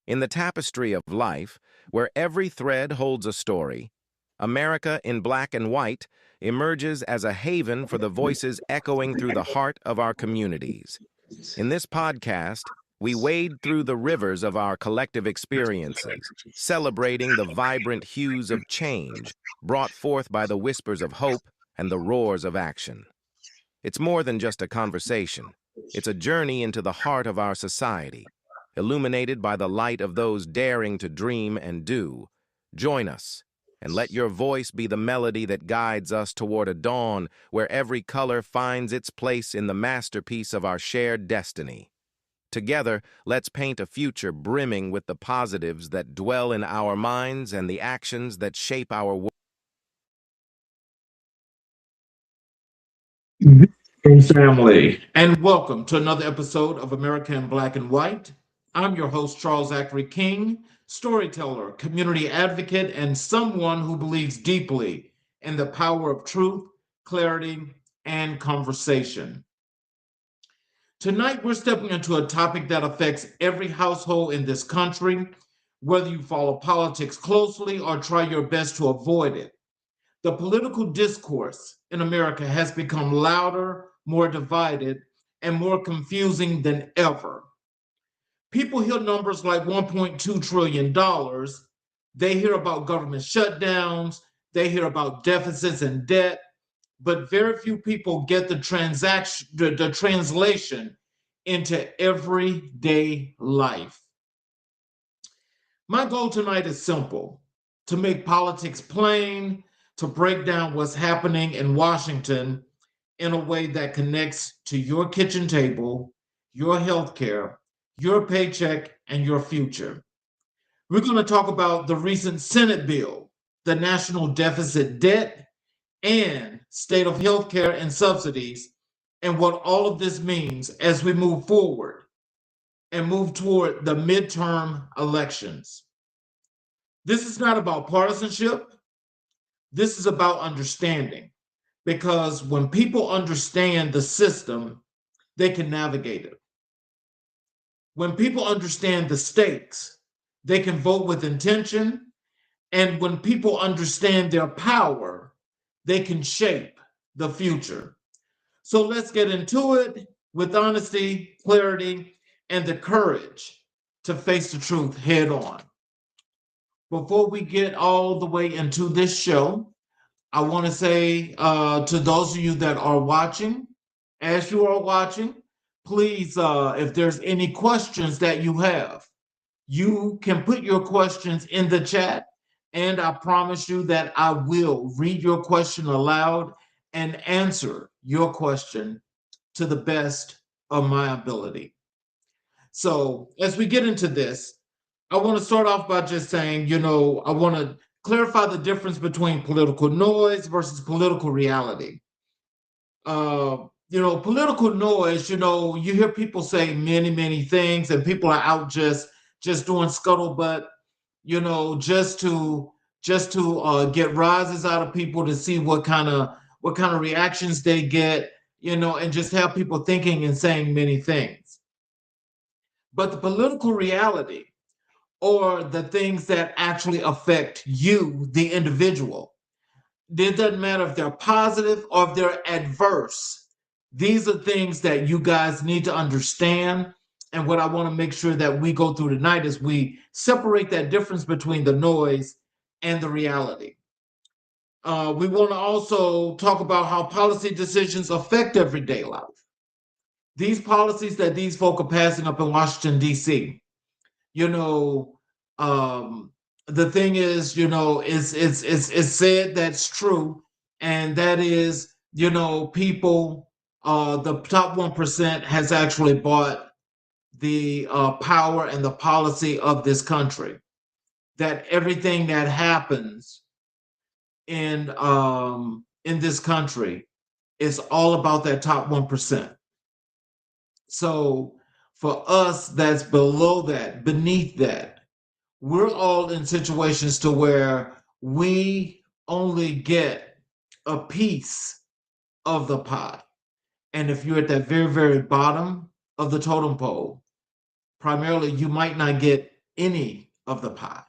In the tapestry of life, where every thread holds a story, America in black and white emerges as a haven for the voices echoing through the heart of our communities. In this podcast, we wade through the rivers of our collective experiences, celebrating the vibrant hues of change brought forth by the whispers of hope and the roars of action. It's more than just a conversation. It's a journey into the heart of our society, illuminated by the light of those daring to dream and do. Join us, and let your voice be the melody that guides us toward a dawn where every color finds its place in the masterpiece of our shared destiny. Together, let's paint a future brimming with the positives that dwell in our minds and the actions that shape our world. Family, and welcome to another episode of America in Black and White. I'm your host, Charles Zackary King, storyteller, community advocate, and someone who believes deeply in the power of truth, clarity, and conversation. Tonight, we're stepping into a topic that affects every household in this country, whether you follow politics closely or try your best to avoid it. The political discourse in America has become louder, more divided, and more confusing than ever. People hear numbers like $1.2 trillion. They hear about government shutdowns. They hear about deficits and debt. But very few people get the translation into everyday life. My goal tonight is simple: to make politics plain, to break down what's happening in Washington in a way that connects to your kitchen table, your healthcare, your paycheck, and your future. We're going to talk about the recent Senate bill, the national deficit debt, and state of healthcare and subsidies, and what all of this means as we move forward and move toward the midterm elections. This is not about partisanship. This is about understanding, because when people understand the system, they can navigate it. When people understand the stakes, they can vote with intention. And when people understand their power, they can shape the future. So let's get into it with honesty, clarity, and the courage to face the truth head on. Before we get all the way into this show, I want to say to those of you that are watching, as you are watching, please, if there's any questions that you have, you can put your questions in the chat, and I promise you that I will read your question aloud and answer your question to the best of my ability. So, as we get into this, I want to start off by just saying, I want to clarify the difference between political noise versus political reality. Political noise, you hear people say many, many things, and people are out just doing scuttlebutt, just to get rises out of people, to see what kind of reactions they get, and just have people thinking and saying many things. But the political reality, or the things that actually affect you, the individual, it doesn't matter if they're positive or if they're adverse. These are things that you guys need to understand. And what I want to make sure that we go through tonight is we separate that difference between the noise and the reality. We want to also talk about how policy decisions affect everyday life. These policies that these folk are passing up in Washington, D.C., the thing is, it's said that's true, and that is, people, the top 1% has actually bought the power and the policy of this country. That everything that happens in this country is all about that top 1%. So for us, that's below that, beneath that, we're all in situations to where we only get a piece of the pie. And if you're at that very, very bottom of the totem pole, primarily you might not get any of the pie.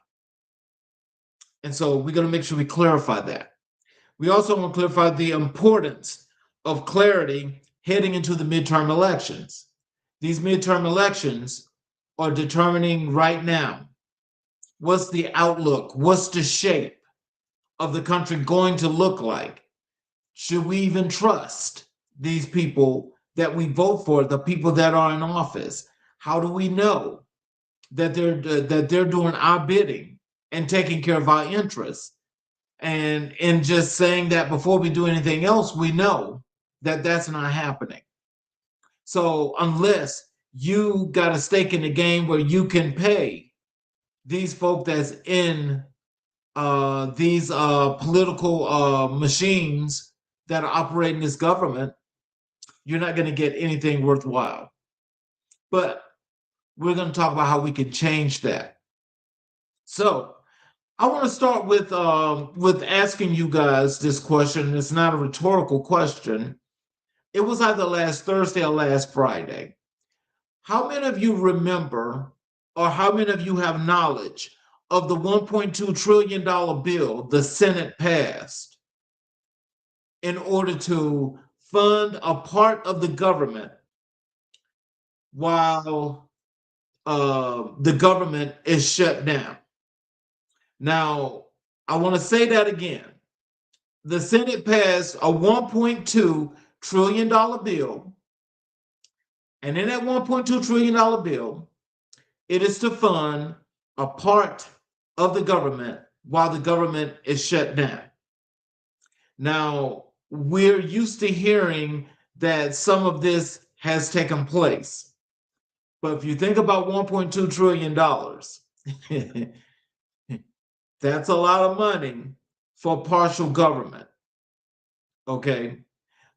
And so we're going to make sure we clarify that. We also want to clarify the importance of clarity heading into the midterm elections. These midterm elections are determining right now what's the outlook, what's the shape of the country going to look like. Should we even trust these people that we vote for, the people that are in office? How do we know that they're doing our bidding and taking care of our interests? And in just saying that before we do anything else, we know that that's not happening. So unless you got a stake in the game where you can pay these folk that's in these political machines that are operating this government, you're not going to get anything worthwhile. But we're going to talk about how we can change that. So I want to start with asking you guys this question. It's not a rhetorical question. It was either last Thursday or last Friday. How many of you remember, or how many of you have knowledge of the $1.2 trillion bill the Senate passed in order to fund a part of the government while the government is shut down? Now, I want to say that again. The Senate passed a $1.2 trillion bill. And in that $1.2 trillion bill, it is to fund a part of the government while the government is shut down. Now, we're used to hearing that some of this has taken place. But if you think about $1.2 trillion, that's a lot of money for partial government. Okay.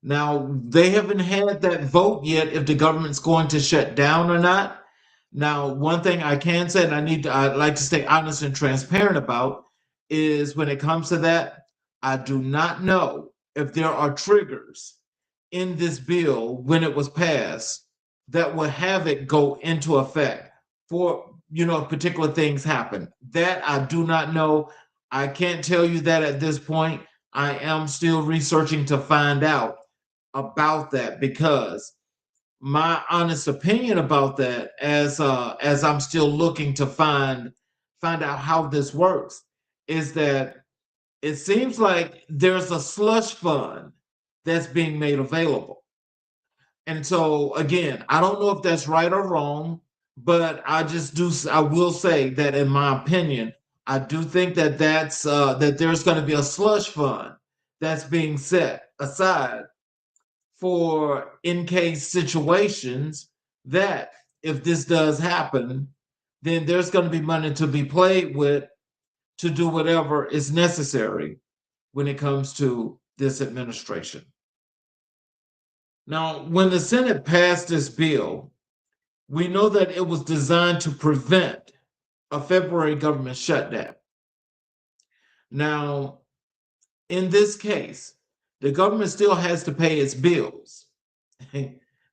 Now, they haven't had that vote yet if the government's going to shut down or not. Now, one thing I can say, and I'd like to stay honest and transparent about, is when it comes to that, I do not know if there are triggers in this bill when it was passed that will have it go into effect for, particular things happen. That I do not know. I can't tell you that at this point. I am still researching to find out about that, because my honest opinion about that, as I'm still looking to find out how this works, is that it seems like there's a slush fund that's being made available. And so again, I don't know if that's right or wrong, but I will say that in my opinion, I do think that that there's going to be a slush fund that's being set aside for in case situations that if this does happen, then there's going to be money to be played with to do whatever is necessary when it comes to this administration. Now, when the Senate passed this bill, we know that it was designed to prevent a February government shutdown. Now, in this case, the government still has to pay its bills.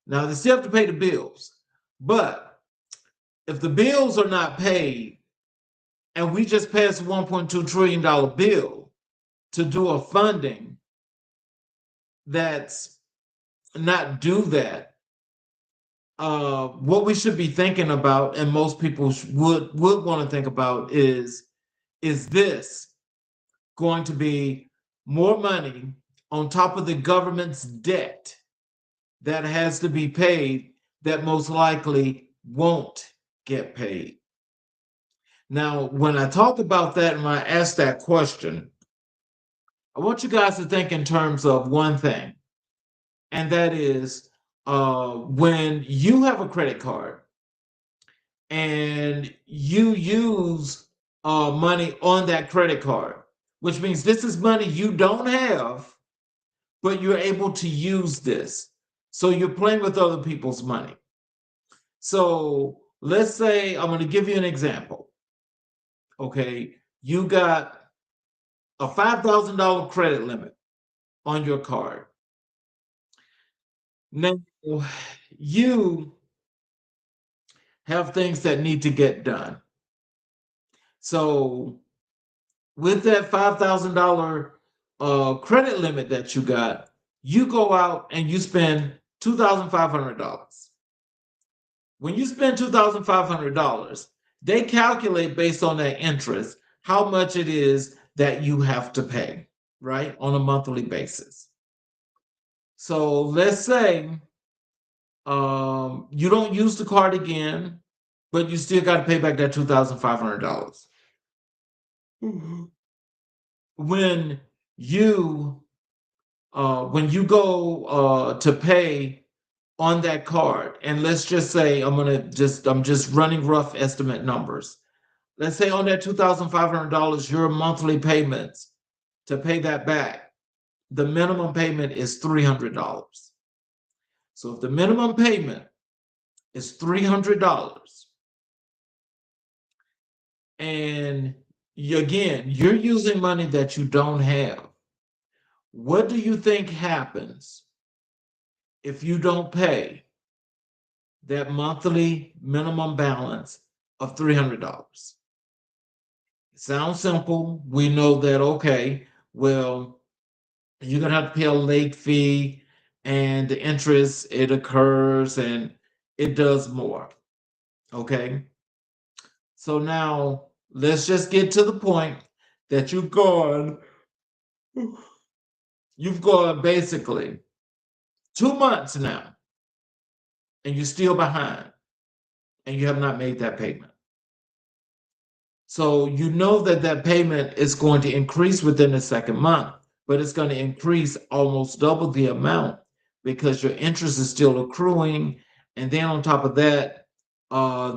Now, they still have to pay the bills. But if the bills are not paid, and we just passed a $1.2 trillion bill to do a funding that's not do that, what we should be thinking about, and most people would want to think about, is this going to be more money on top of the government's debt that has to be paid that most likely won't get paid? Now, when I talk about that and when I ask that question, I want you guys to think in terms of one thing, and that is when you have a credit card and you use money on that credit card, which means this is money you don't have, but you're able to use this. So you're playing with other people's money. So let's say, I'm going to give you an example. Okay, you got a $5,000 credit limit on your card. Now, you have things that need to get done. So with that $5,000 credit limit that you got, you go out and you spend $2,500. When you spend $2,500, they calculate based on that interest how much it is that you have to pay, right, on a monthly basis. So let's say you don't use the card again, but you still got to pay back that $2,500. When you go to pay on that card, and let's just say I'm just running rough estimate numbers. Let's say on that $2,500, your monthly payments to pay that back, the minimum payment is $300. So if the minimum payment is $300, and you're using money that you don't have, what do you think happens if you don't pay that monthly minimum balance of $300? It sounds simple. We know that, okay, well, you're going to have to pay a late fee, and the interest, it occurs and it does more. Okay. So now let's just get to the point that you've gone basically 2 months now, and you're still behind, and you have not made that payment. So you know that that payment is going to increase within the second month, but it's going to increase almost double the amount because your interest is still accruing. And then on top of that,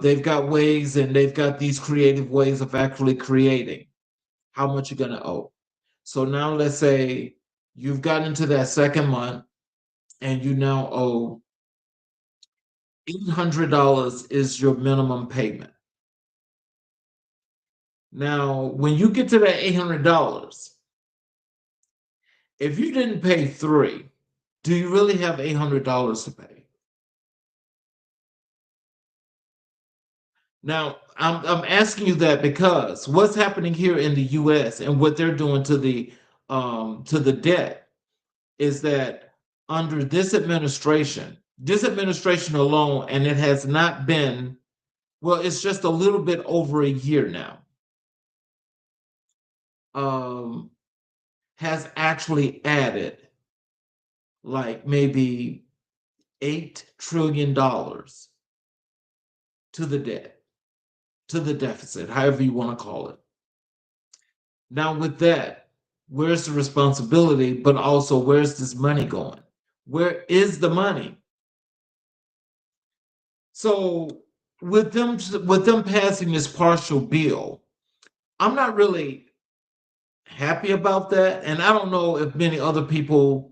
they've got ways, and they've got these creative ways of actually creating how much you're going to owe. So now let's say you've gotten into that second month, and you now owe $800 is your minimum payment. Now, when you get to that $800, if you didn't pay three, do you really have $800 to pay? Now, I'm asking you that because what's happening here in the U.S. and what they're doing to the debt is that under this administration alone, and it has not been, well, it's just a little bit over a year now, has actually added like maybe $8 trillion to the debt, to the deficit, however you want to call it. Now, with that, where's the responsibility, but also where's this money going? Where is the money? So with them passing this partial bill, I'm not really happy about that, and I don't know if many other people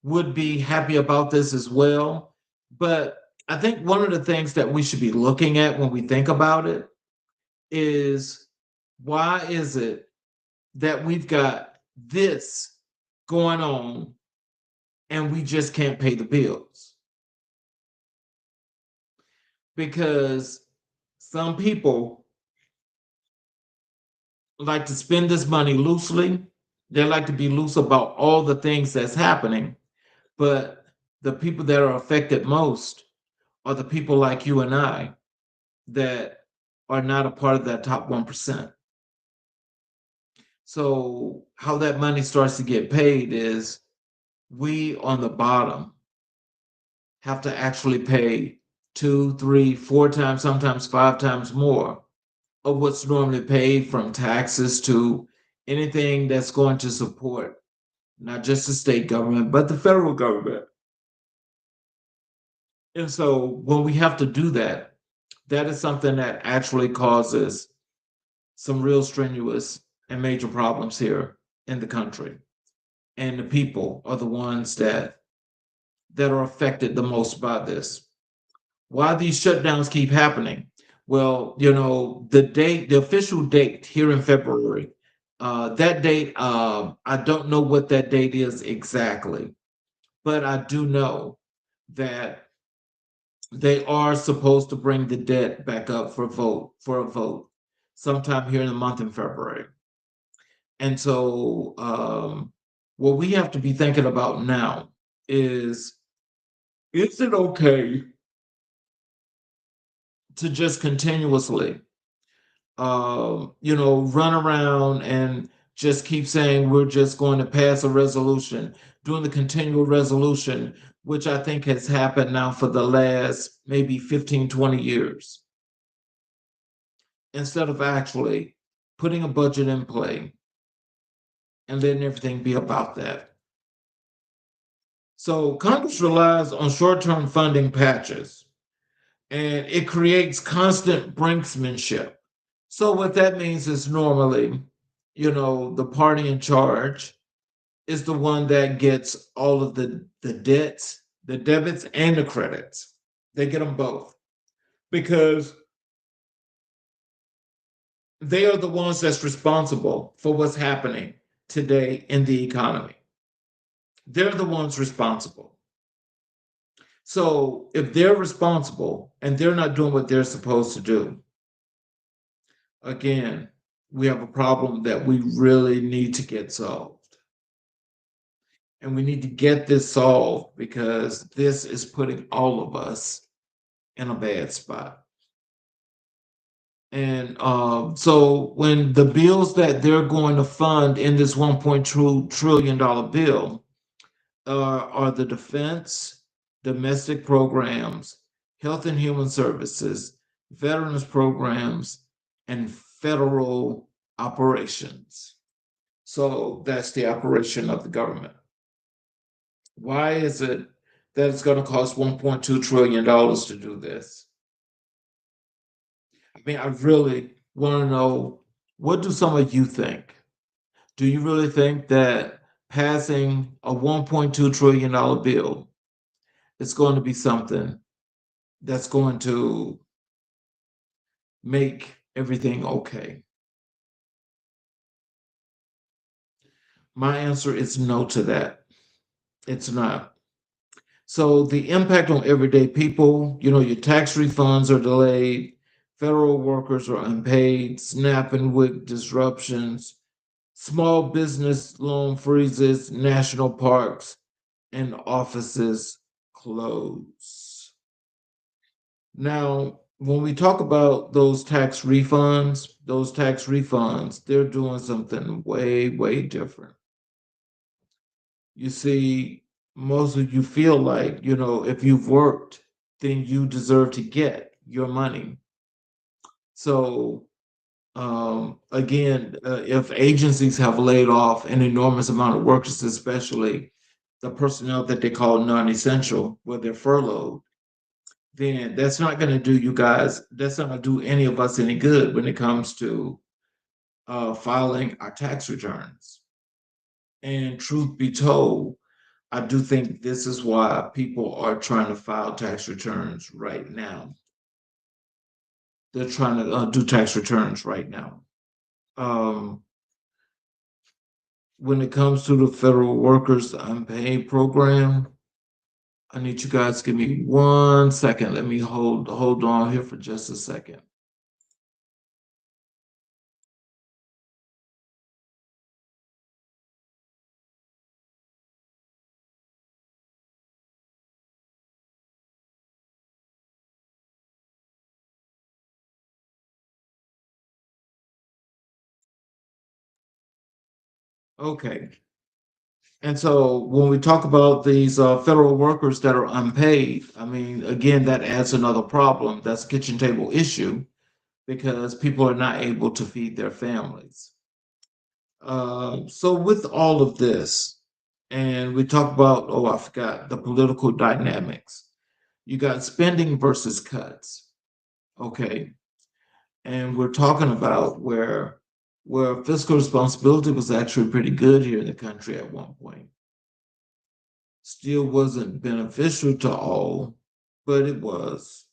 would be happy about this as well. But I think one of the things that we should be looking at when we think about it is, why is it that we've got this going on and we just can't pay the bills? Because some people like to spend this money loosely. They like to be loose about all the things that's happening. But the people that are affected most are the people like you and I that are not a part of that top 1%. So, how that money starts to get paid is we on the bottom have to actually pay two, three, four times, sometimes five times more of what's normally paid, from taxes to anything that's going to support not just the state government, but the federal government. And so when we have to do that, that is something that actually causes some real strenuous and major problems here in the country. And the people are the ones that are affected the most by this. Why these shutdowns keep happening? Well, the official date here in February, that date, I don't know what that date is exactly, but I do know that they are supposed to bring the debt back up for a vote. sometime here in the month in February. And so, what we have to be thinking about now is it okay to just continuously, run around and just keep saying we're just going to pass a resolution, doing the continual resolution, which I think has happened now for the last maybe 15, 20 years, instead of actually putting a budget in play and letting everything be about that. So Congress relies on short-term funding patches, and it creates constant brinksmanship. So what that means is normally, the party in charge is the one that gets all of the debts, the debits, and the credits. They get them both because they are the ones that's responsible for what's happening today in the economy. They're the ones responsible. So if they're responsible and they're not doing what they're supposed to do, again, we have a problem that we really need to get solved. And we need to get this solved because this is putting all of us in a bad spot. And so when the bills that they're going to fund in this $1.2 trillion bill are the defense, domestic programs, health and human services, veterans programs, and federal operations. So that's the operation of the government. Why is it that it's going to cost $1.2 trillion to do this? I mean, I really want to know, what do some of you think? Do you really think that passing a $1.2 trillion bill is going to be something that's going to make everything okay? My answer is no to that. It's not. So the impact on everyday people, your tax refunds are delayed, federal workers are unpaid, SNAP and WIC disruptions, small business loan freezes, national parks and offices close. Now, when we talk about those tax refunds, they're doing something way, way different. You see, most of you feel like, if you've worked, then you deserve to get your money. So, again, if agencies have laid off an enormous amount of workers, especially the personnel that they call non-essential, where they're furloughed, then that's not going to do you guys, that's not going to do any of us any good when it comes to filing our tax returns. And truth be told, I do think this is why people are trying to file tax returns right now. They're trying to do tax returns right now. Um, when it comes to the federal workers unpaid program, I need you guys to give me 1 second. Let me hold on here for just a second. Okay. And so when we talk about these federal workers that are unpaid, I mean, again, that adds another problem. That's a kitchen table issue because people are not able to feed their families. So with all of this, and we talk about, oh, I forgot, the political dynamics. You got spending versus cuts. Okay. And we're talking about where fiscal responsibility was actually pretty good here in the country at one point. Still wasn't beneficial to all, but it was.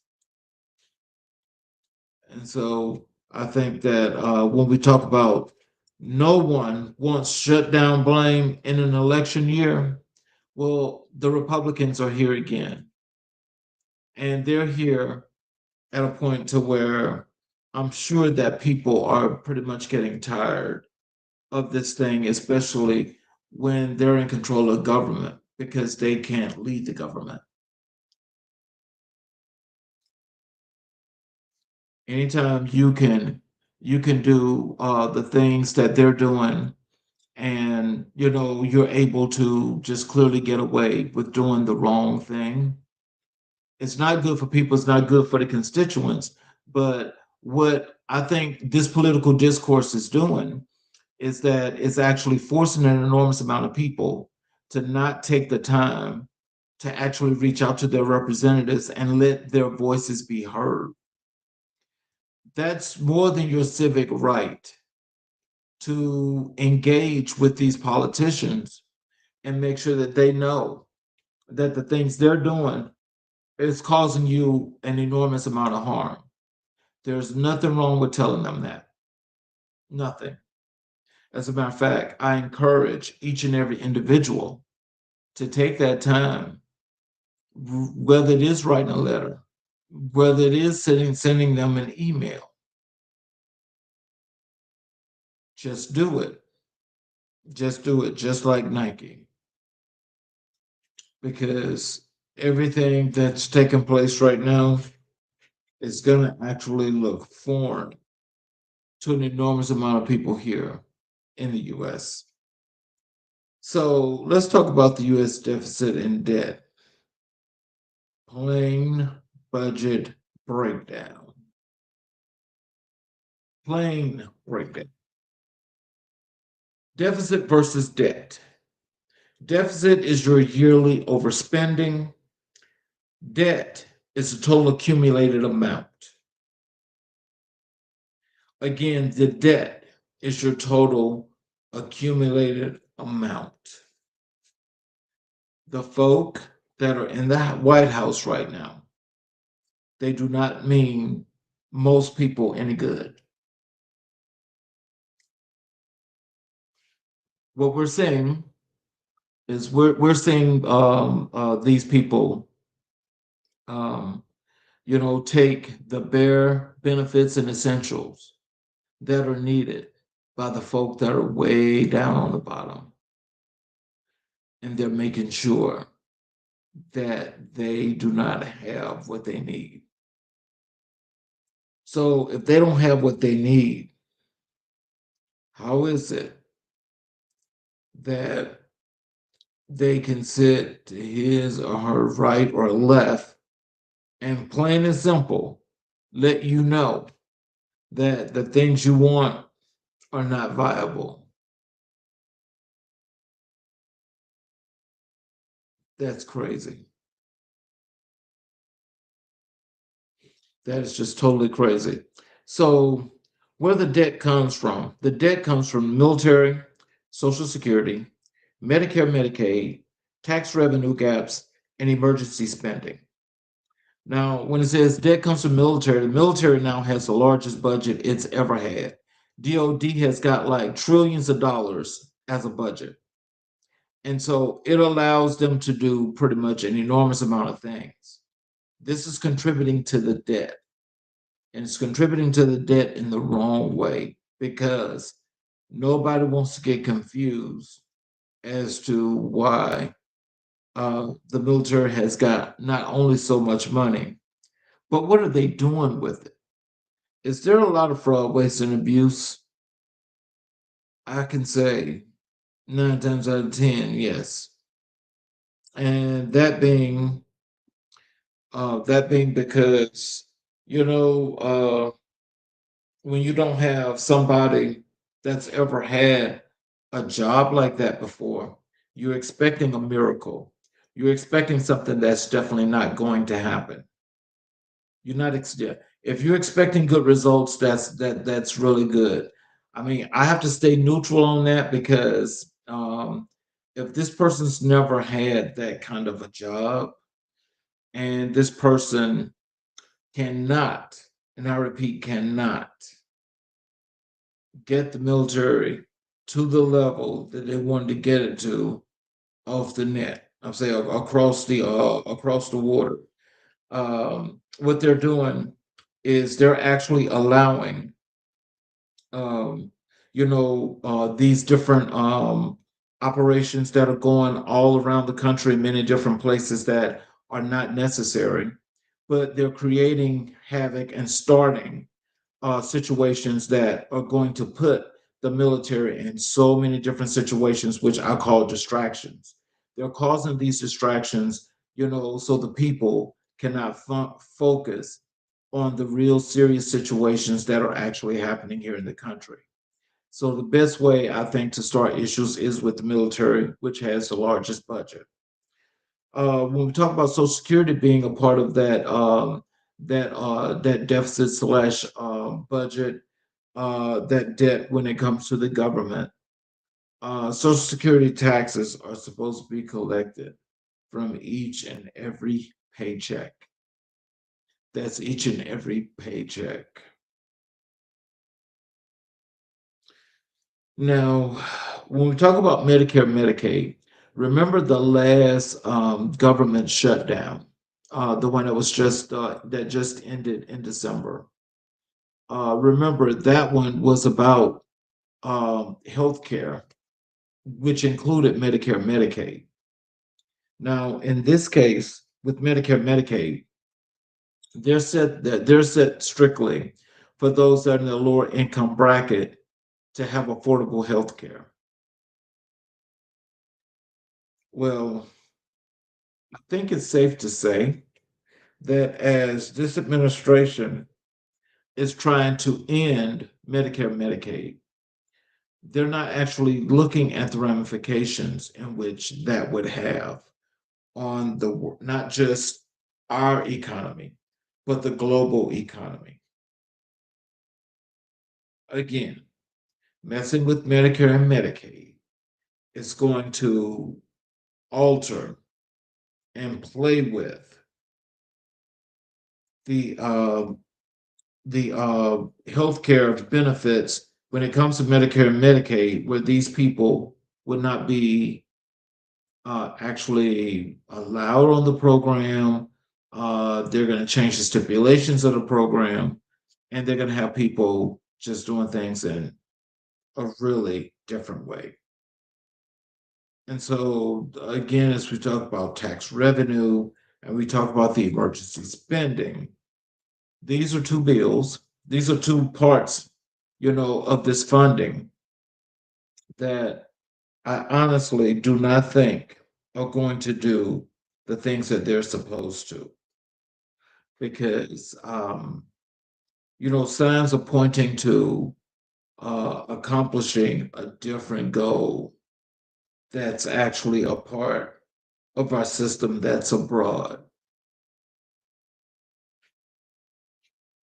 And so I think that when we talk about no one wants shutdown blame in an election year, well, the Republicans are here again. And they're here at a point to where I'm sure that people are pretty much getting tired of this thing, especially when they're in control of government because they can't lead the government. Anytime you can do the things that they're doing, and you're able to just clearly get away with doing the wrong thing, it's not good for people, it's not good for the constituents. But what I think this political discourse is doing is that it's actually forcing an enormous amount of people to not take the time to actually reach out to their representatives and let their voices be heard. That's more than your civic right to engage with these politicians and make sure that they know that the things they're doing is causing you an enormous amount of harm. There's nothing wrong with telling them that. Nothing. As a matter of fact, I encourage each and every individual to take that time, whether it is writing a letter, whether it is sending them an email, just do it. Just do it, just like Nike, because everything that's taking place right now is going to actually look foreign to an enormous amount of people here in the US. So let's talk about the US deficit and debt. Plain budget breakdown. Plain breakdown. Deficit versus debt. Deficit is your yearly overspending. Debt is the total accumulated amount. Again, the debt is your total accumulated amount. The folk that are in the White House right now, they do not mean most people any good. What we're saying is we're seeing these people, um, take the bare benefits and essentials that are needed by the folk that are way down on the bottom, and they're making sure that they do not have what they need. So if they don't have what they need, how is it that they can sit to his or her right or left and plain and simple let you know that the things you want are not viable? That's crazy. That is just totally crazy. So, where the debt comes from? The debt comes from military, Social Security, Medicare, Medicaid, tax revenue gaps, and emergency spending. Now, when it says debt comes from military, the military now has the largest budget it's ever had. DOD has got like trillions of dollars as a budget. And so it allows them to do pretty much an enormous amount of things. This is contributing to the debt. And it's contributing to the debt in the wrong way because nobody wants to get confused as to why the military has got not only so much money, but what are they doing with it? Is there a lot of fraud, waste, and abuse? I can say 9 times out of 10, yes. And that being because you know when you don't have somebody that's ever had a job like that before, you're expecting a miracle. You're expecting something that's definitely not going to happen. You're not if you're expecting good results, that's really good. I mean, I have to stay neutral on that because if this person's never had that kind of a job, and this person cannot, and I repeat, cannot get the military to the level that they wanted to get it to off the net. I'm saying across the water. What they're doing is they're actually allowing um, these different operations that are going all around the country, many different places that are not necessary, but they're creating havoc and starting situations that are going to put the military in so many different situations, which I call distractions. They're causing these distractions, so the people cannot focus on the real serious situations that are actually happening here in the country. So the best way I think to start issues is with the military, which has the largest budget. When we talk about Social Security being a part of that deficit slash budget, that debt when it comes to the government, Social Security taxes are supposed to be collected from each and every paycheck. That's each and every paycheck. Now, when we talk about Medicare, Medicaid, remember the last government shutdown, the one that was just ended in December. Remember that one was about health care, which included Medicare, Medicaid. Now, in this case, with Medicare, Medicaid, they're set strictly for those that are in the lower income bracket to have affordable health care. Well, I think it's safe to say that as this administration is trying to end Medicare, Medicaid, they're not actually looking at the ramifications in which that would have on not just our economy, but the global economy. Again, messing with Medicare and Medicaid is going to alter and play with the healthcare benefits when it comes to Medicare and Medicaid, where these people would not be actually allowed on the program. They're going to change the stipulations of the program, and they're going to have people just doing things in a really different way. And so, again, as we talk about tax revenue and we talk about the emergency spending, these are two bills, these are two parts, of this funding that I honestly do not think are going to do the things that they're supposed to, because signs are pointing to accomplishing a different goal that's actually a part of our system that's abroad.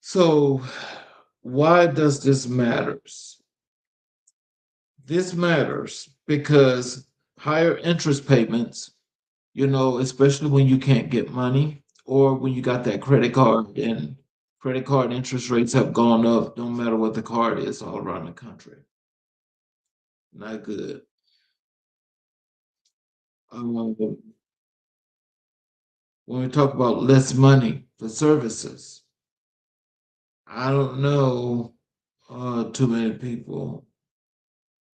So, why does this matters? This matters because higher interest payments, especially when you can't get money or when you got that credit card, and credit card interest rates have gone up no matter what the card is all around the country. Not good. Um, when we talk about less money for services, I don't know too many people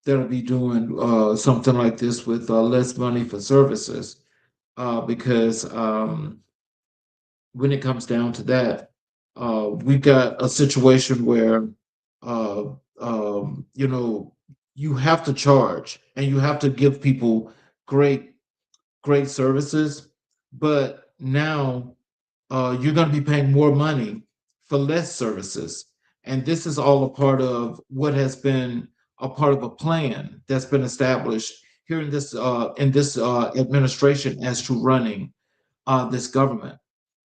that'll be doing something like this with less money for services, because when it comes down to that, we got a situation where uh, you know you have to charge and you have to give people great great services, but now you're going to be paying more money for less services. And this is all a part of what has been a part of a plan that's been established here in this administration as to running this government.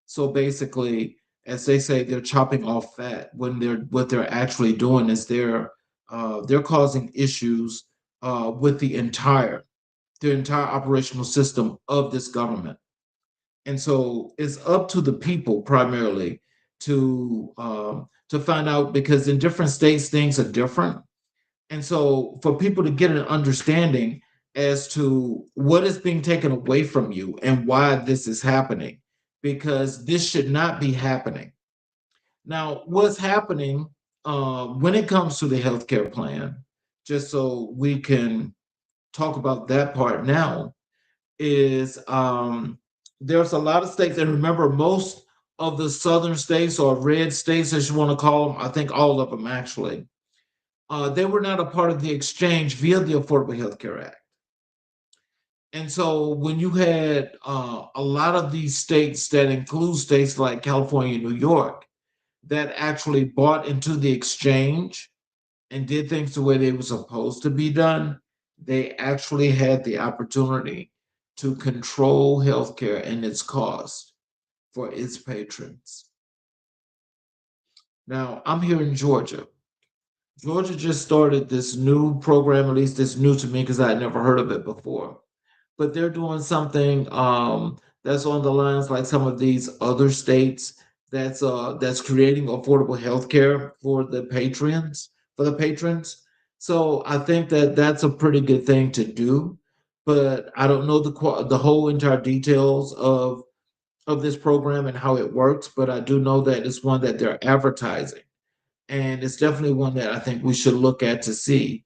So basically, as they say, they're chopping off fat when what they're actually doing is they're causing issues with the entire operational system of this government. And so it's up to the people primarily to find out, because in different states things are different. And so for people to get an understanding as to what is being taken away from you and why this is happening, because this should not be happening. Now, what's happening when it comes to the healthcare plan, just so we can talk about that part now, is there's a lot of states, and remember, most of the southern states or red states, as you want to call them, I think all of them actually, they were not a part of the exchange via the Affordable Health Care Act. And so when you had a lot of these states that include states like California and New York that actually bought into the exchange and did things the way they were supposed to be done, they actually had the opportunity to control healthcare and its cost for its patrons. Now, I'm here in Georgia. Georgia just started this new program, at least it's new to me because I had never heard of it before. But they're doing something that's on the lines like some of these other states that's creating affordable health care for the patrons. So I think that that's a pretty good thing to do. But I don't know the whole entire details of this program and how it works. But I do know that it's one that they're advertising, and it's definitely one that I think we should look at to see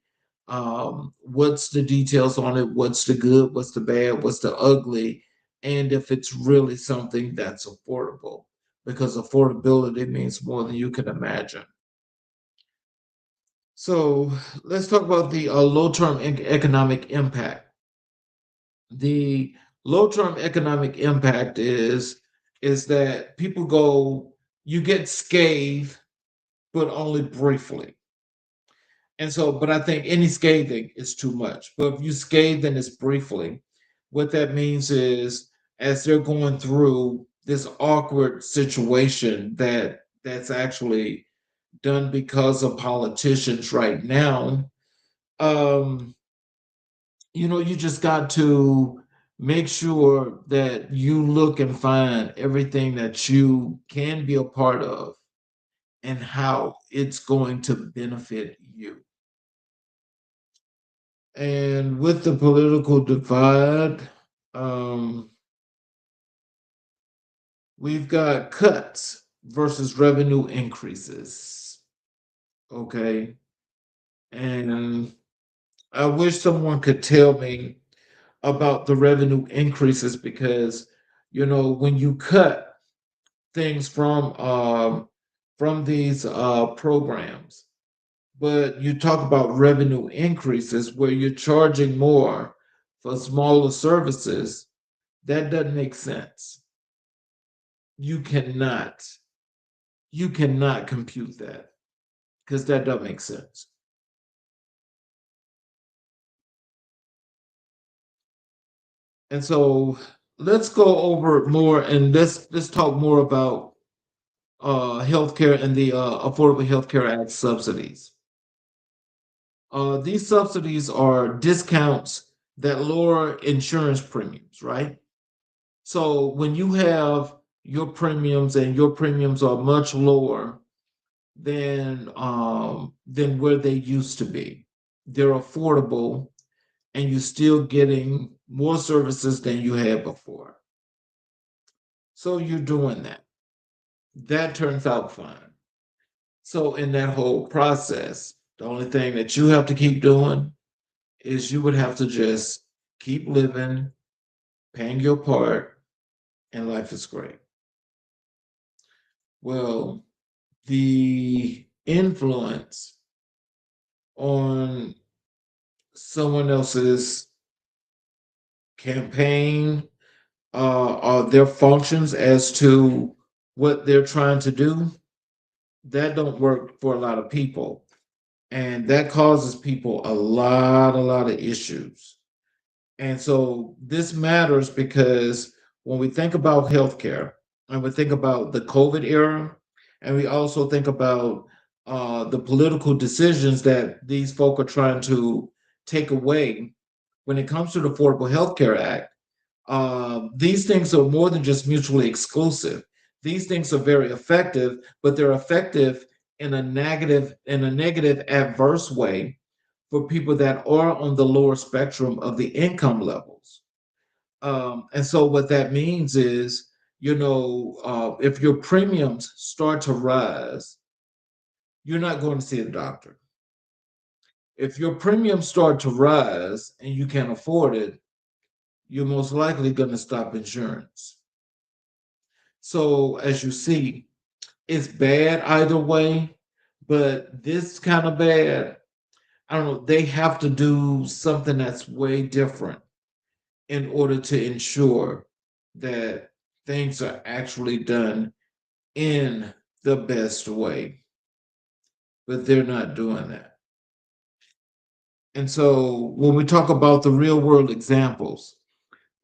what's the details on it, what's the good, what's the bad, what's the ugly, and if it's really something that's affordable, because affordability means more than you can imagine. So let's talk about the low-term economic impact. The low-term economic impact is that people go, you get scathed, but only briefly. And so, but I think any scathing is too much. But if you scathe, then it's briefly. What that means is, as they're going through this awkward situation that's actually done because of politicians right now, um, you just got to make sure that you look and find everything that you can be a part of and how it's going to benefit you. And with the political divide, um, we've got cuts versus revenue increases. Okay. And I wish someone could tell me about the revenue increases because, when you cut things from these programs, but you talk about revenue increases where you're charging more for smaller services, that doesn't make sense. You cannot, you cannot compute that because that doesn't make sense. And so let's go over more and let's talk more about healthcare and the Affordable Healthcare Act subsidies. These subsidies are discounts that lower insurance premiums, right? So when you have your premiums and your premiums are much lower than where they used to be, they're affordable, and you're still getting more services than you had before. So you're doing that. That turns out fine. So in that whole process, the only thing that you have to keep doing is you would have to just keep living, paying your part, and life is great. Well, the influence on someone else's campaign or their functions as to what they're trying to do, that don't work for a lot of people. And that causes people a lot of issues. And so this matters because when we think about healthcare and we think about the COVID era, and we also think about the political decisions that these folk are trying to take away when it comes to the Affordable Health Care Act, these things are more than just mutually exclusive. These things are very effective, but they're effective in a negative adverse way for people that are on the lower spectrum of the income levels. And so what that means is if your premiums start to rise, you're not going to see a doctor. If your premiums start to rise and you can't afford it, you're most likely going to stop insurance. So, as you see, it's bad either way, but this kind of bad, I don't know, they have to do something that's way different in order to ensure that things are actually done in the best way. But they're not doing that. And so when we talk about the real world examples,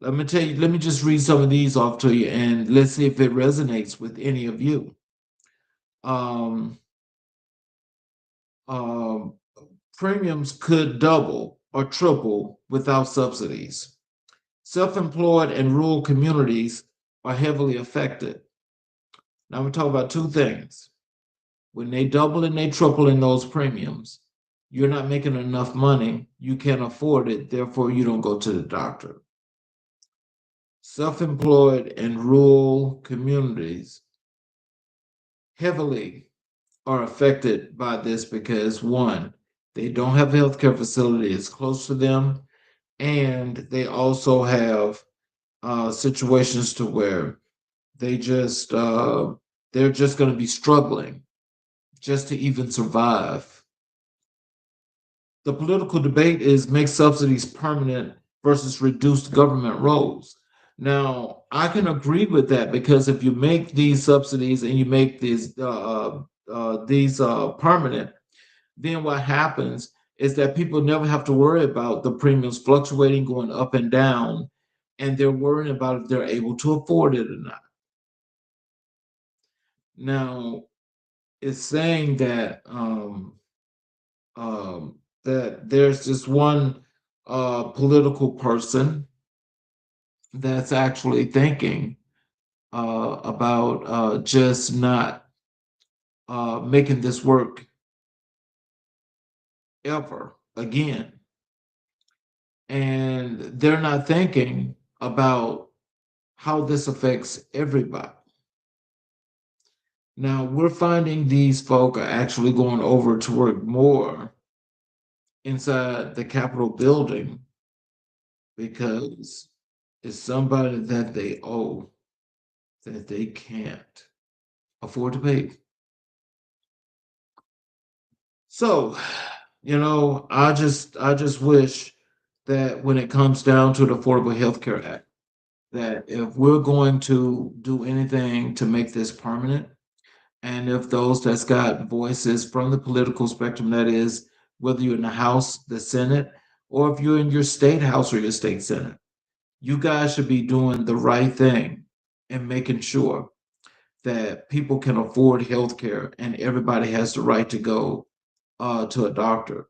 let me just read some of these off to you and let's see if it resonates with any of you. Um, um, Premiums could double or triple without subsidies. Self employed and rural communities are heavily affected. Now, we talk about two things. When they double and they triple in those premiums, you're not making enough money. You can't afford it. Therefore, you don't go to the doctor. Self employed and rural communities heavily are affected by this because one, they don't have healthcare facilities close to them, and they also have situations to where they just they're just going to be struggling just to even survive. The political debate is make subsidies permanent versus reduced government roles. Now, I can agree with that because if you make these subsidies and you make these permanent, then what happens is that people never have to worry about the premiums fluctuating, going up and down, and they're worrying about if they're able to afford it or not. Now, it's saying um, that there's this one political person that's actually thinking about just not making this work ever again. And they're not thinking about how this affects everybody. Now, we're finding these folk are actually going over to work more inside the Capitol building because it's somebody that they owe that they can't afford to pay. So, I just wish that when it comes down to the Affordable Health Care Act, that if we're going to do anything to make this permanent, and if those that's got voices from the political spectrum, that is, whether you're in the House, the Senate, or if you're in your state House or your state Senate, you guys should be doing the right thing and making sure that people can afford health care and everybody has the right to go to a doctor.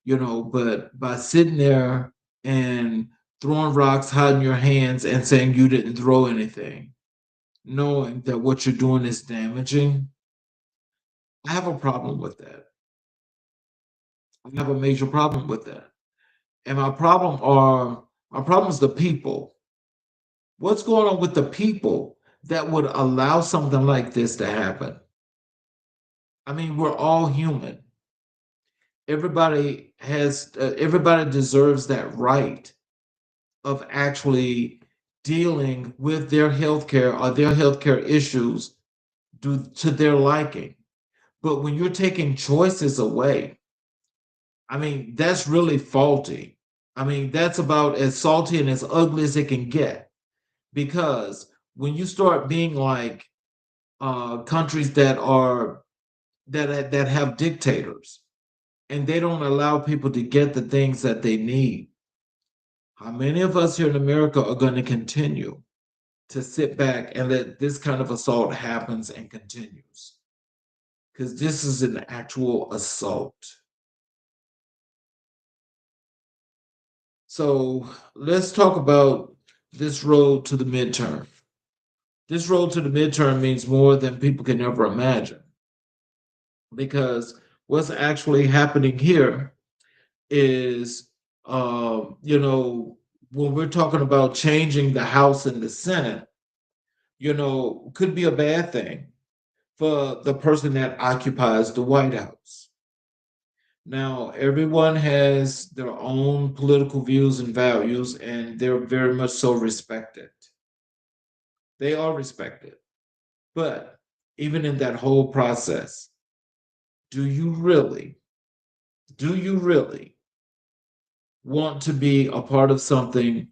But by sitting there and throwing rocks, hiding your hands, and saying you didn't throw anything, knowing that what you're doing is damaging, I have a problem with that. I have a major problem with that. And my problem is the people. What's going on with the people that would allow something like this to happen? I mean, we're all human. Everybody deserves that right of actually dealing with their healthcare or their healthcare issues due to their liking. But when you're taking choices away, I mean, that's really faulty. I mean, that's about as salty and as ugly as it can get. Because when you start being like countries that have dictators and they don't allow people to get the things that they need, how many of us here in America are going to continue to sit back and let this kind of assault happens and continues? Because this is an actual assault. So let's talk about this road to the midterm. This road to the midterm means more than people can ever imagine because what's actually happening here is, when we're talking about changing the House and the Senate, could be a bad thing for the person that occupies the White House. Now, everyone has their own political views and values, and they're very much so respected. They are respected. But even in that whole process, do you really, do you really want to be a part of something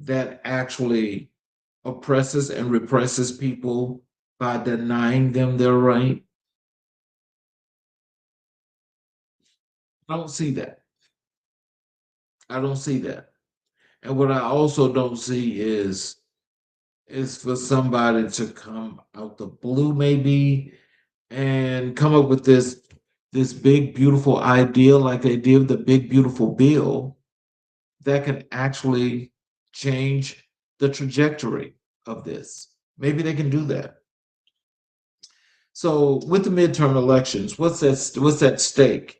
that actually oppresses and represses people by denying them their right? I don't see that. I don't see that. And what I also don't see is for somebody to come out the blue maybe and come up with this big beautiful idea like they did the big beautiful bill that can actually change the trajectory of this. Maybe they can do that. So with the midterm elections, what's at stake?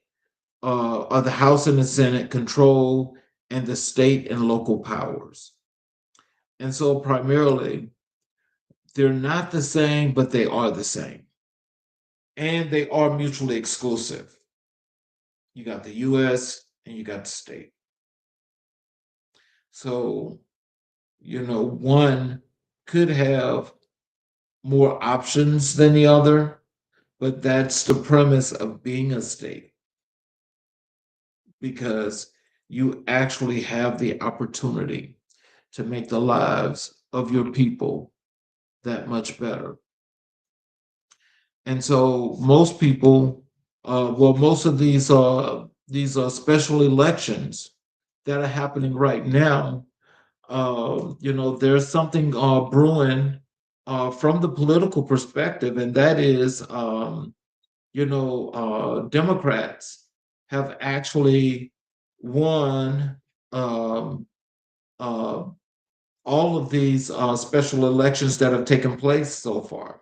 Are the House and the Senate control and the state and local powers. And so primarily, they're not the same, but they are the same. And they are mutually exclusive. You got the US and you got the state. So, one could have more options than the other, but that's the premise of being a state because you actually have the opportunity to make the lives of your people that much better. And so most people, most of these special elections that are happening right now, there's something brewing from the political perspective, and that is, Democrats have actually won um, uh, all of these special elections that have taken place so far.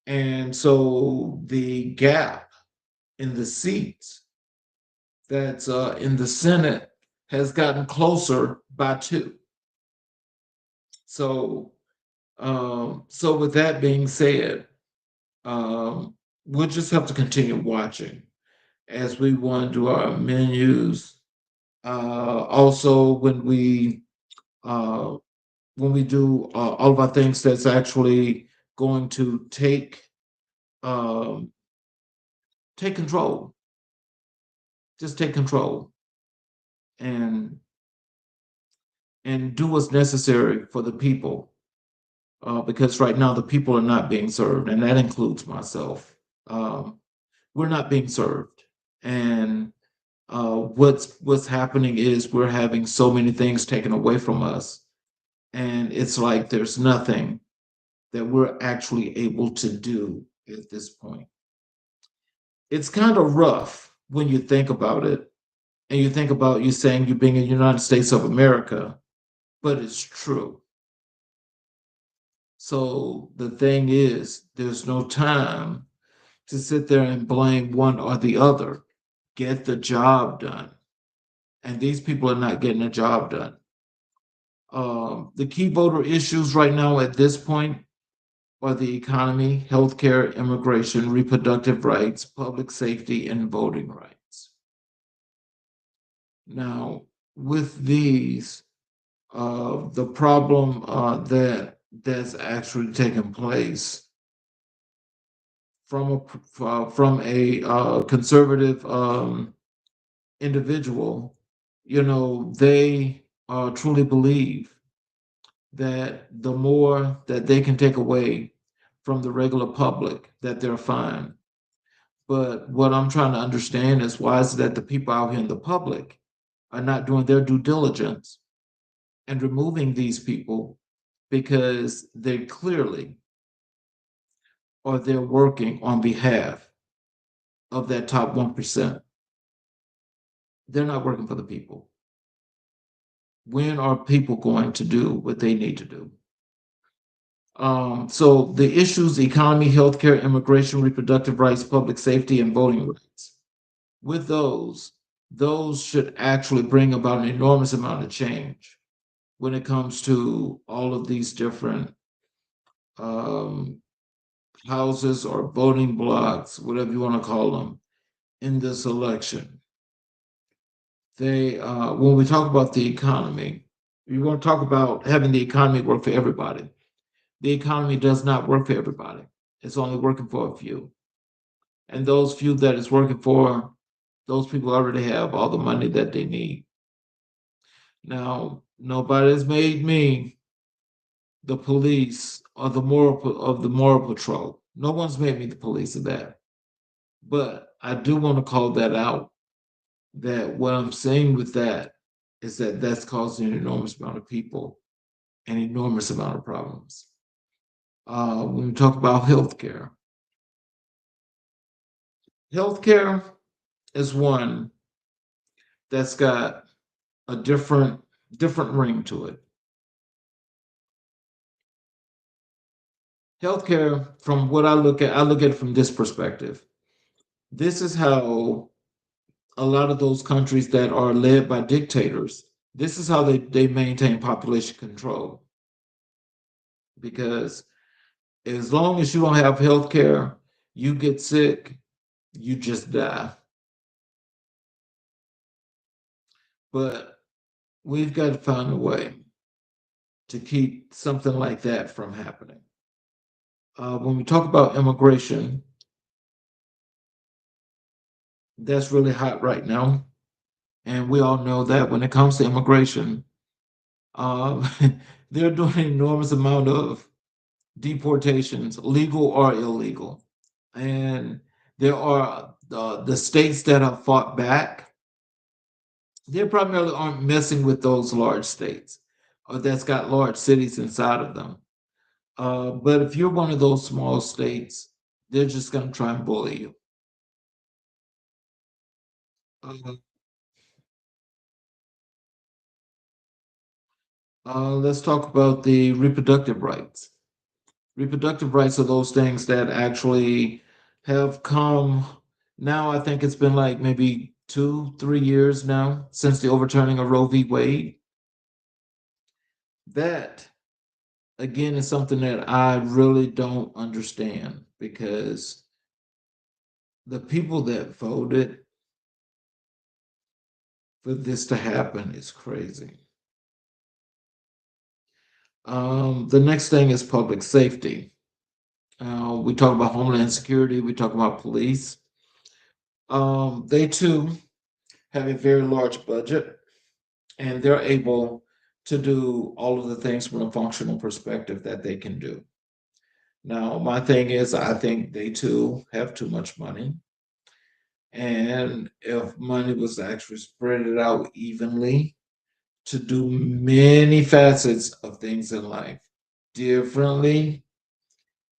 And so the gap in the seats that's in the Senate has gotten closer by two. So with that being said, um, we'll just have to continue watching as we want to do our menus. Also, uh, when we do all of our things that's actually going to um, take control, just take control and do what's necessary for the people. Because right now the people are not being served, and that includes myself. Um, we're not being served, and what's happening is we're having so many things taken away from us, and it's like there's nothing that we're actually able to do at this point. It's kind of rough when you think about it, and you think about you saying you being in the United States of America, but it's true. So the thing is, there's no time to sit there and blame one or the other. Get the job done. And these people are not getting the job done. The key voter issues right now at this point are the economy, healthcare, immigration, reproductive rights, public safety, and voting rights. Now, with these, the problem that's actually taken place from a conservative individual, they truly believe that the more that they can take away from the regular public, that they're fine. But what I'm trying to understand is why is it that the people out here in the public are not doing their due diligence and removing these people because they clearly are there working on behalf of that top 1%. They're not working for the people. When are people going to do what they need to do? So the issues, economy, healthcare, immigration, reproductive rights, public safety, and voting rights. With those should actually bring about an enormous amount of change when it comes to all of these different um, houses or voting blocks, whatever you want to call them, in this election. When we talk about the economy, we want to talk about having the economy work for everybody. The economy does not work for everybody. It's only working for a few. And those few that it's working for, those people already have all the money that they need. Now, nobody's made me the police or the moral patrol. No one's made me the police of that. But I do want to call that out. That what I'm saying with that is that that's causing an enormous amount of people an enormous amount of problems. When we talk about healthcare is one that's got a different ring to it. Healthcare, from what I look at it from this perspective. This is how a lot of those countries that are led by dictators, this is how they maintain population control. Because as long as you don't have health care, you get sick, you just die. But we've got to find a way to keep something like that from happening. When we talk about immigration, that's really hot right now. And we all know that when it comes to immigration, um, they're doing an enormous amount of deportations, legal or illegal. And there are the states that have fought back, they primarily aren't messing with those large states or that's got large cities inside of them. But if you're one of those small states, they're just going to try and bully you. Uh, let's talk about the reproductive rights. Reproductive rights are those things that actually have come now. I think it's been like maybe 2, 3 years now since the overturning of Roe v. Wade. That, again, is something that I really don't understand because the people that voted for this to happen is crazy. The next thing is public safety. We talk about homeland security, we talk about police. They too have a very large budget and they're able to do all of the things from a functional perspective that they can do. Now, my thing is, I think they too have too much money. And if money was actually spread it out evenly to do many facets of things in life differently,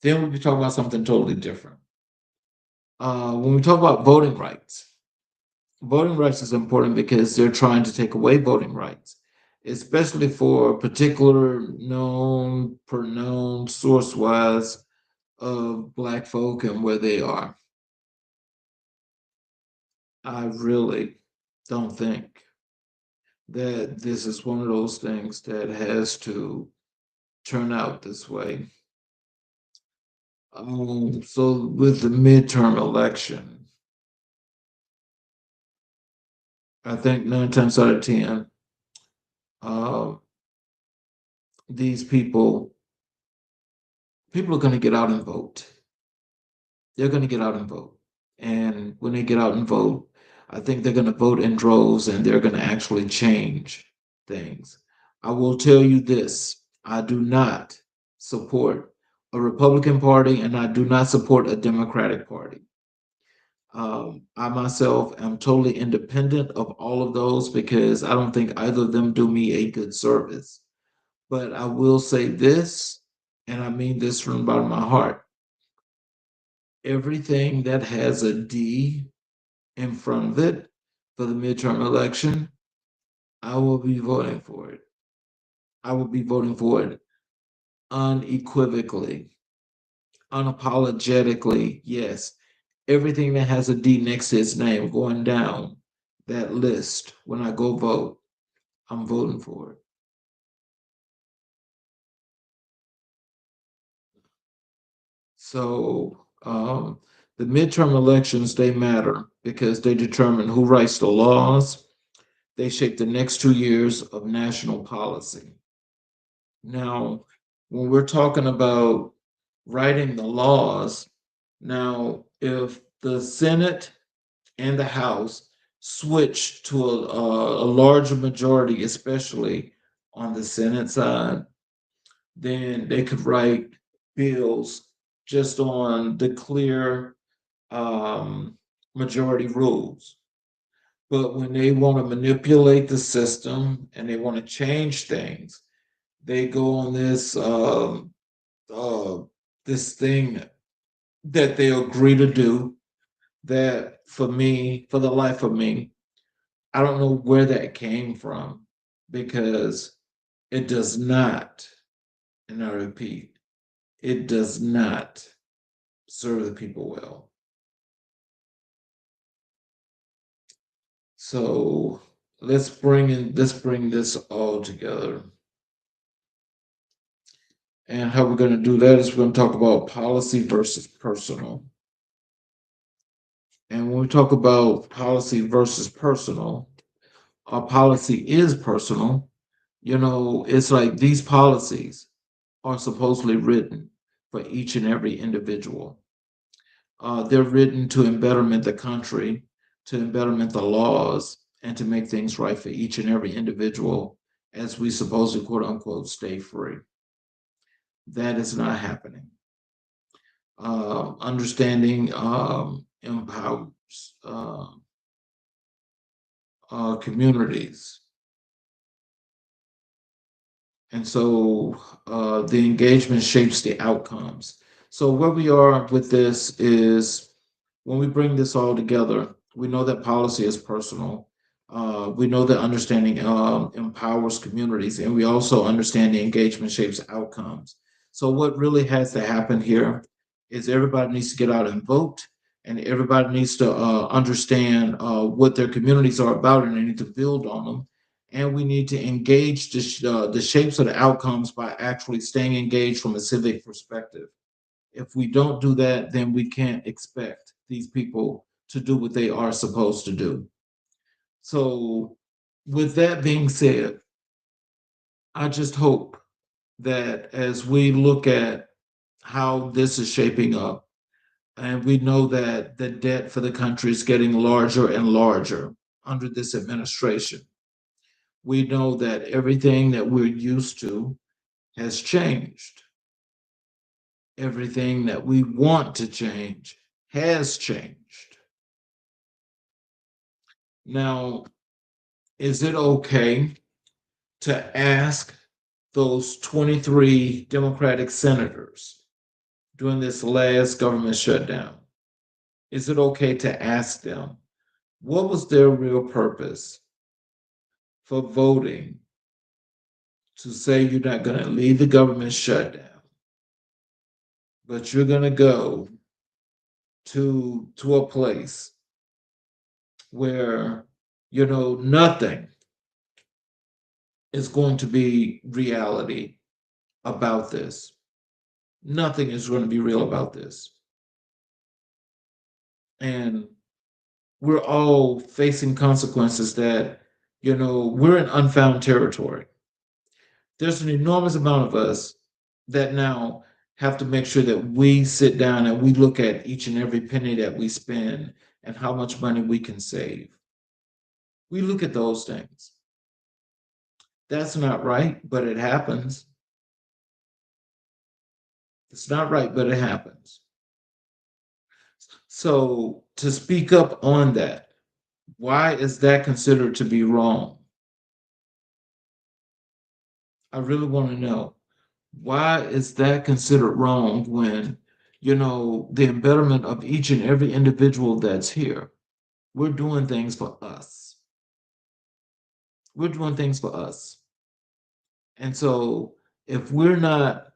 then we'd be talking about something totally different. When we talk about voting rights is important because they're trying to take away voting rights, especially for particular known source wise of Black folk and where they are. I really don't think that this is one of those things that has to turn out this way. So with the midterm election, I think 9 times out of 10, uh, these people are going to get out and vote. They're going to get out and vote. And when they get out and vote, I think they're going to vote in droves and they're going to actually change things. I will tell you this, I do not support a Republican Party and I do not support a Democratic Party. I myself am totally independent of all of those because I don't think either of them do me a good service. But I will say this, and I mean this from the bottom of my heart, everything that has a D in front of it for the midterm election, I will be voting for it. I will be voting for it unequivocally, unapologetically. Yes, everything that has a D next to its name going down that list when I go vote, I'm voting for it. So the midterm elections, they matter because they determine who writes the laws. They shape the next 2 years of national policy. Now, when we're talking about writing the laws, now if the Senate and the House switch to a larger majority, especially on the Senate side, then they could write bills just on the clear um, majority rules. But when they want to manipulate the system and they want to change things, they go on uh, this thing that they agree to do. That for me, for the life of me, I don't know where that came from because it does not, and I repeat, it does not serve the people well. So let's bring this all together. And how we're going to do that is we're going to talk about policy versus personal. And when we talk about policy versus personal, our policy is personal. It's like these policies are supposedly written for each and every individual. They're written to betterment the country, to betterment the laws, and to make things right for each and every individual as we supposedly, quote unquote, stay free. That is not happening. Understanding empowers communities. And so the engagement shapes the outcomes. So where we are with this is when we bring this all together, we know that policy is personal. We know that understanding empowers communities, and we also understand the engagement shapes outcomes. So what really has to happen here is everybody needs to get out and vote, and everybody needs to understand what their communities are about, and they need to build on them. And we need to engage the shapes of the outcomes by actually staying engaged from a civic perspective. If we don't do that, then we can't expect these people to do what they are supposed to do. So, with that being said, I just hope that as we look at how this is shaping up, and we know that the debt for the country is getting larger and larger under this administration, we know that everything that we're used to has changed. Everything that we want to change has changed. Now, is it okay to ask those 23 Democratic senators during this last government shutdown? Is it okay to ask them what was their real purpose for voting to say you're not going to leave the government shutdown, but you're going to go to a place where nothing is going to be reality about this. Nothing is going to be real about this. And we're all facing consequences that, we're in unfound territory. There's an enormous amount of us that now have to make sure that we sit down and we look at each and every penny that we spend and how much money we can save. We look at those things. That's not right, but it happens. It's not right, but it happens. So to speak up on that, why is that considered to be wrong? I really want to know. Why is that considered wrong when, the embetterment of each and every individual that's here, we're doing things for us. We're doing things for us. And so if we're not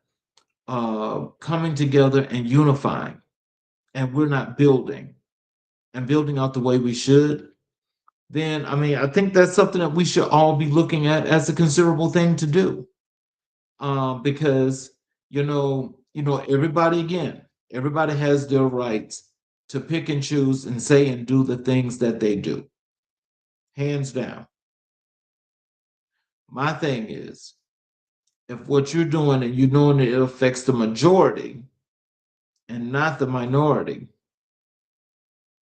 coming together and unifying, and we're not building and building out the way we should, then I think that's something that we should all be looking at as a considerable thing to do. Because everybody again. Everybody has their rights to pick and choose and say and do the things that they do. Hands down. My thing is, if what you're doing and you know it affects the majority and not the minority,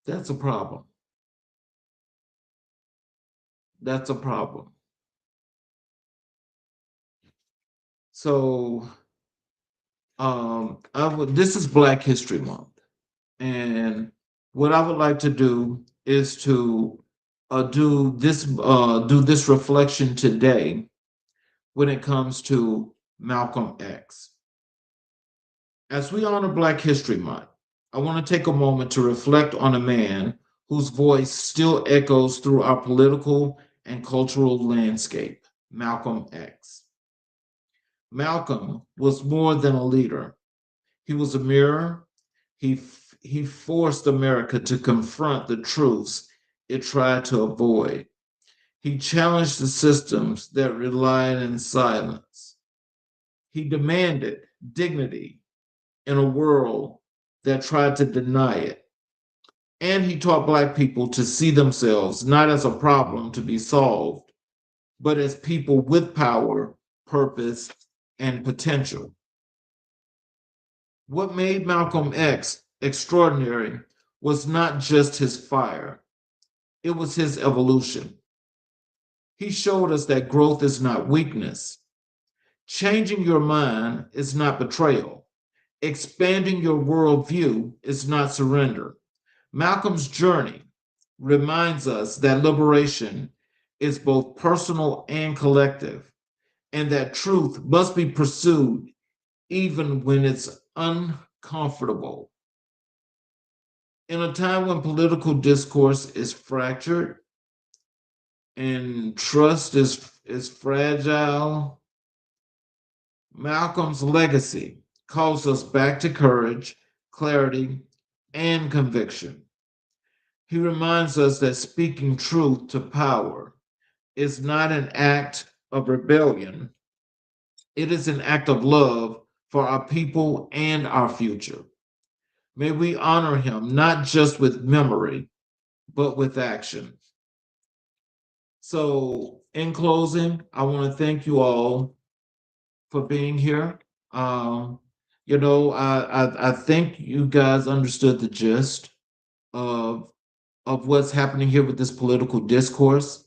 that's a problem. That's a problem. So, this is Black History Month, and what I would like to do is to do this reflection today when it comes to Malcolm X. As we honor Black History Month, I want to take a moment to reflect on a man whose voice still echoes through our political and cultural landscape, Malcolm X. Malcolm was more than a leader. He was a mirror. He forced America to confront the truths it tried to avoid. He challenged the systems that relied in silence. He demanded dignity in a world that tried to deny it. And he taught Black people to see themselves not as a problem to be solved, but as people with power, purpose, and potential. What made Malcolm X extraordinary was not just his fire, it was his evolution. He showed us that growth is not weakness. Changing your mind is not betrayal. Expanding your worldview is not surrender. Malcolm's journey reminds us that liberation is both personal and collective, and that truth must be pursued even when it's uncomfortable. In a time when political discourse is fractured and trust is fragile, Malcolm's legacy calls us back to courage, clarity, and conviction. He reminds us that speaking truth to power is not an act of rebellion, it is an act of love for our people and our future. May we honor him not just with memory, but with action. So, in closing, I want to thank you all for being here. Um, I think you guys understood the gist of what's happening here with this political discourse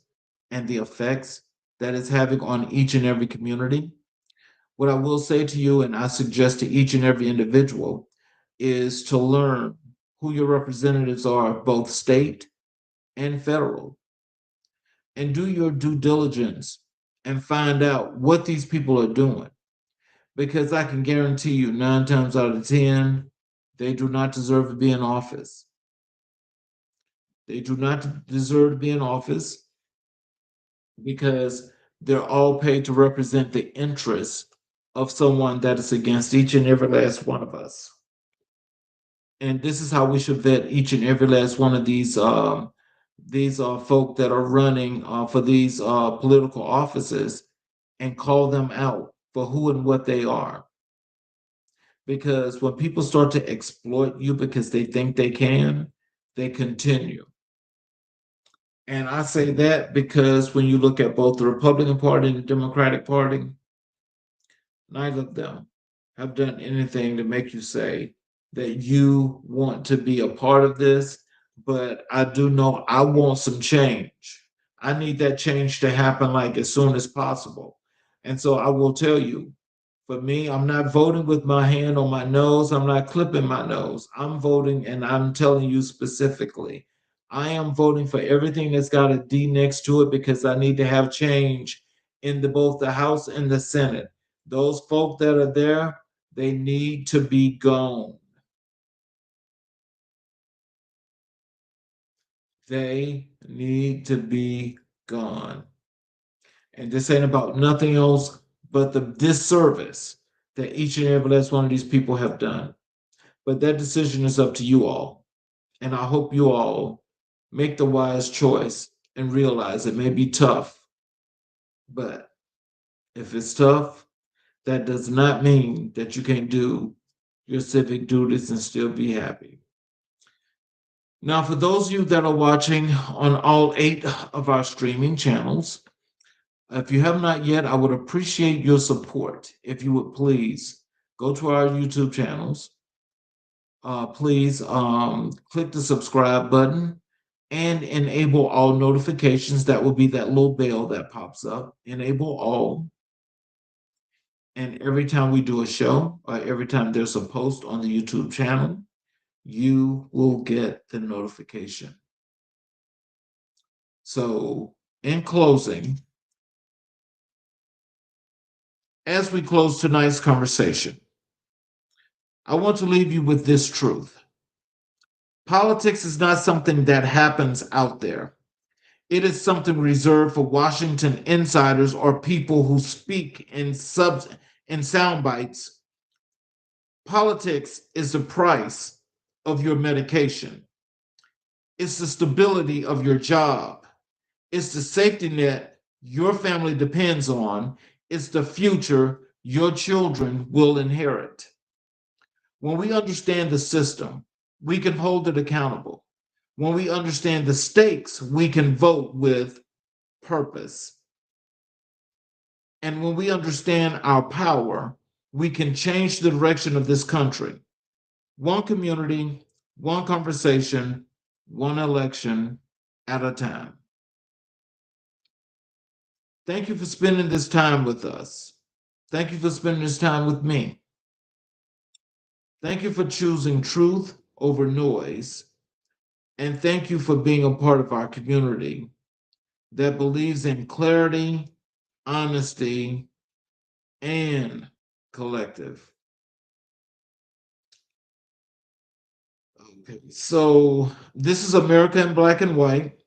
and the effects that it's having on each and every community. What I will say to you, and I suggest to each and every individual, is to learn who your representatives are, both state and federal, and do your due diligence and find out what these people are doing. Because I can guarantee you, 9 times out of 10, they do not deserve to be in office. They do not deserve to be in office because they're all paid to represent the interests of someone that is against each and every last one of us. And this is how we should vet each and every last one of these folk that are running for these political offices and call them out for who and what they are. Because when people start to exploit you because they think they can, they continue. And I say that because when you look at both the Republican Party and the Democratic Party, neither of them have done anything to make you say that you want to be a part of this. But I do know I want some change. I need that change to happen like as soon as possible. And so I will tell you, for me, I'm not voting with my hand on my nose. I'm not clipping my nose. I'm voting, and I'm telling you specifically, I am voting for everything that's got a D next to it because I need to have change in both the House and the Senate. Those folk that are there, they need to be gone. They need to be gone. And this ain't about nothing else but the disservice that each and every last one of these people have done. But that decision is up to you all. And I hope you all make the wise choice and realize it may be tough. But if it's tough, that does not mean that you can't do your civic duties and still be happy. Now, for those of you that are watching on all 8 of our streaming channels, if you have not yet, I would appreciate your support. If you would please go to our YouTube channels. Please click the subscribe button and enable all notifications. That will be that little bell that pops up. Enable all. And every time we do a show, or every time there's a post on the YouTube channel, you will get the notification. So, in closing, as we close tonight's conversation, I want to leave you with this truth. Politics is not something that happens out there. It is something reserved for Washington insiders or people who speak in sound bites. Politics is the price of your medication. It's the stability of your job. It's the safety net your family depends on. It's the future your children will inherit. When we understand the system, we can hold it accountable. When we understand the stakes, we can vote with purpose. And when we understand our power, we can change the direction of this country. One community, one conversation, one election at a time. Thank you for spending this time with us. Thank you for spending this time with me. Thank you for choosing truth over noise. And thank you for being a part of our community that believes in clarity, honesty, and collective. Okay, so this is America in Black and White.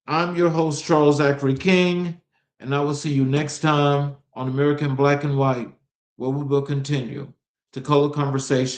I'm your host, Charles Zackary King, and I will see you next time on America in Black and White, where we will continue to color conversation